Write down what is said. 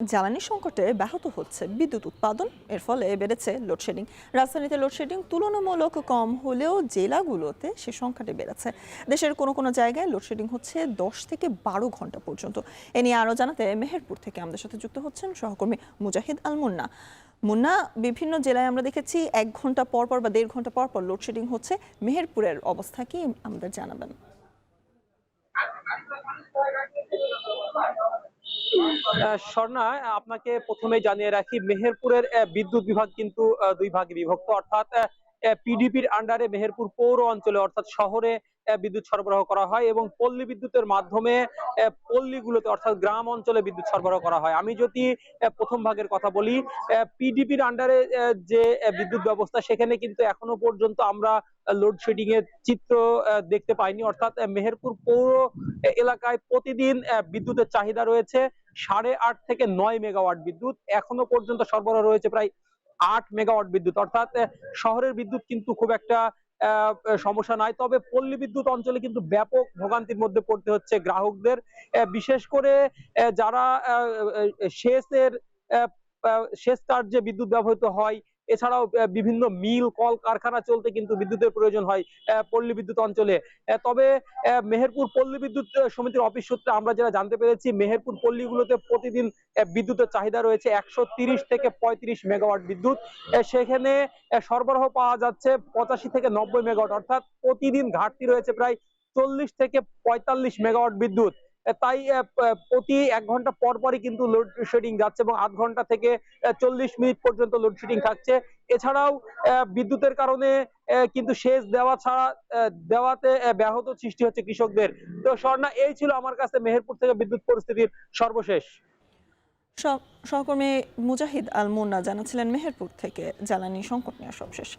জ্বালানি সংকটে ব্যাহত হচ্ছে বিদ্যুৎ উৎপাদন, এর ফলে বেড়েছে লোডশেডিং। রাজধানীতে লোডশেডিং তুলনামূলক কম হলেও জেলাগুলোতে সে সংখ্যাটি বেড়েছে। দেশের কোনো কোনো জায়গায় লোডশেডিং হচ্ছে 10 থেকে 12 ঘন্টা পর্যন্ত। এ নিয়ে আরও জানাতে মেহেরপুর থেকে আমাদের সাথে যুক্ত হচ্ছেন সহকর্মী মুজাহিদ আল মুন্না। মুন্না, বিভিন্ন জেলায় আমরা দেখেছি 1 ঘন্টা পর পর বা 1.5 ঘন্টা পর পর লোডশেডিং হচ্ছে। মেহেরপুরের অবস্থা কি আমাদের জানাবেন? স্বর্ণা, আপনাকে প্রথমে জানিয়ে রাখি, মেহেরপুরের বিদ্যুৎ বিভাগ কিন্তু দুই ভাগে বিভক্ত। অর্থাৎ পিডিপির আন্ডারে মেহেরপুর পৌর অঞ্চলে অর্থাৎ শহরে বিদ্যুৎ সরবরাহ করা হয় এবং পল্লী বিদ্যুতের মাধ্যমে পল্লীগুলোতে অর্থাৎ গ্রাম অঞ্চলে বিদ্যুৎ সরবরাহ করা হয়। আমি যদি প্রথম ভাগের কথা বলি, পিডিপির আন্ডারে যে বিদ্যুৎ ব্যবস্থা, সেখানে কিন্তু এখনো পর্যন্ত আমরা লোডশেডিং এর চিত্র দেখতে পাইনি। অর্থাৎ মেহেরপুর পৌর এলাকায় প্রতিদিন বিদ্যুতের চাহিদা রয়েছে 8.5 থেকে 9 মেগাওয়াট বিদ্যুৎ। এখনো পর্যন্ত সরবরাহ রয়েছে প্রায় 8 মেগাওয়াট বিদ্যুৎ। অর্থাৎ শহরের বিদ্যুৎ কিন্তু খুব একটা সমস্যা নাই, তবে পল্লী বিদ্যুৎ অঞ্চলে কিন্তু ব্যাপক ভোগান্তির মধ্যে পড়তে হচ্ছে গ্রাহকদের। বিশেষ করে যারা সেচের সেচ কার্যে বিদ্যুৎ ব্যবহৃত হয়, এছাড়াও বিভিন্ন মিল কল কারখানা চলতে কিন্তু বিদ্যুতের প্রয়োজন হয় পল্লী বিদ্যুৎ অঞ্চলে। তবে মেহেরপুর পল্লী বিদ্যুৎ সমিতির অফিস সূত্রে আমরা যেটা জানতে পেরেছি, মেহেরপুর পল্লীগুলোতে প্রতিদিন বিদ্যুতের চাহিদা রয়েছে 130 থেকে 35 মেগাওয়াট বিদ্যুৎ। সেখানে সরবরাহ পাওয়া যাচ্ছে 85 থেকে 90 মেগাওয়াট। অর্থাৎ প্রতিদিন ঘাটতি রয়েছে প্রায় 40 থেকে 45 মেগাওয়াট বিদ্যুৎ। তাই প্রতি 1 ঘন্টা পর পরই কিন্তু লোডশেডিং যাচ্ছে এবং আধ ঘন্টা থেকে 40 মিনিট পর্যন্ত লোডশেডিং থাকছে। এছাড়াও বিদ্যুতের কারণে কিন্তু সেচ দেওয়াতে ব্যাহত সৃষ্টি হচ্ছে কৃষকদের। তো স্বর্ণা, এই ছিল আমার কাছে মেহেরপুর থেকে বিদ্যুৎ পরিস্থিতির সর্বশেষ। সহকর্মী মুজাহিদ আল মুন্না জানাচ্ছিলেন মেহেরপুর থেকে জ্বালানি সংকট নিয়ে সবশেষ।